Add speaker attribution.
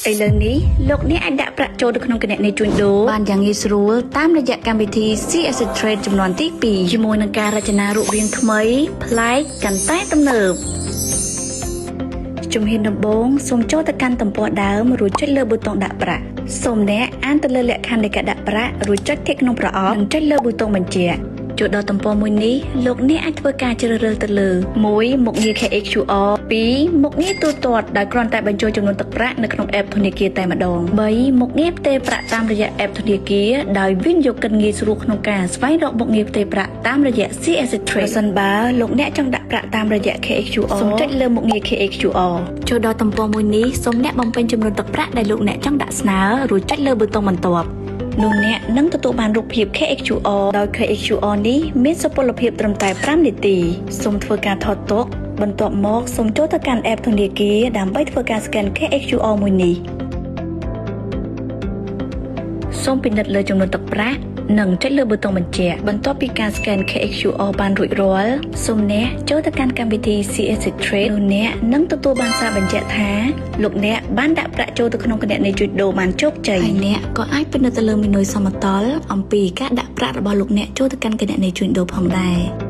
Speaker 1: ឥឡូវនេះលោកអ្នកអាចដាក់ប្រាក់ចូលទៅក្នុងគណនីជួញដូរបានយ៉ាងងាយស្រួលតាមរយៈកម្មវិធី CS Trade ចំនួនទី2ជាមួយនឹងការរចនារូបរាងថ្មីប្លែកកាន់តែទំនើបជំហានដំបូងសូមចូលទៅកាន់ទំព័រដើមរួចចុចលើប៊ូតុងដាក់ប្រាក់សូមអ្នកអានទៅលើលក្ខខណ្ឌនៃការដាក់ប្រាក់រួចចុចគិកក្នុងប្រអប់និងចុចលើប៊ូតុងបញ្ជាក់ចូលដល់ទំព័រមួយនេះលោកអ្នកអាចធ្វើការជ្រើសរើសទៅលើ1មុខងារ KHQR 2មុខងារទូទាត់ដោយគ្រាន់តែបញ្ចូលចំនួនទឹកប្រាក់នៅក្នុង app ធនាគារតែម្ដង3មុខងារផ្ទេរប្រាក់តាមរយៈ app ធនាគារដោយវិនិយោគិនងាយស្រួលក្នុងការស្វែងរកមុខងារផ្ទេរប្រាក់តាមរយៈ CS Trade ប្រសិនបើលោកអ្នកចង់ដាក់ប្រាក់តាមរយៈ KHQR សូមចុចលើមុខងារ KHQR ចូលដល់ទំព័រមួយនេះសូមអ្នកបំពេញចំនួនទឹកប្រាក់ដែលលោកអ្នកចង់ដាក់ស្នើរួចចុចលើប៊ូតុងបន្ទាប់នោះអ្នកនឹងទទួលបានរូបភាព KHQR ដោយ KHQR នេះមានសុពលភាពត្រឹមតែ5នាទីសូមធ្វើការថតទុកបន្ទាប់មកសូមចូលទៅកាន់ app ធនាគារដើម្បីធ្វើការ scan KHQR មួយនេះសូមពិនិត្យលើចំនួនទឹកប្រាក់និងចុចលើប៊ូតុងបញ្ជាក់បន្ទាប់ពីការ scan KHQR បានរួចរាល់សូមអ្នកចូលទៅកាន់កម្មវិធី CS Trade នោះអ្នកនឹងទទួលបានសារបញ្ជាក់ថាលោកអ្នកបានដាក់ប្រាក់ចូលទៅក្នុងគណនីជួញដូរបានជោគជ័យហើយអ្នកក៏អាចពិនិត្យទៅលើមេនុយសមតលអំពីការដាក់ប្រាក់របស់លោកអ្នកចូលទៅកាន់គណនីជួញដូរផងដែរ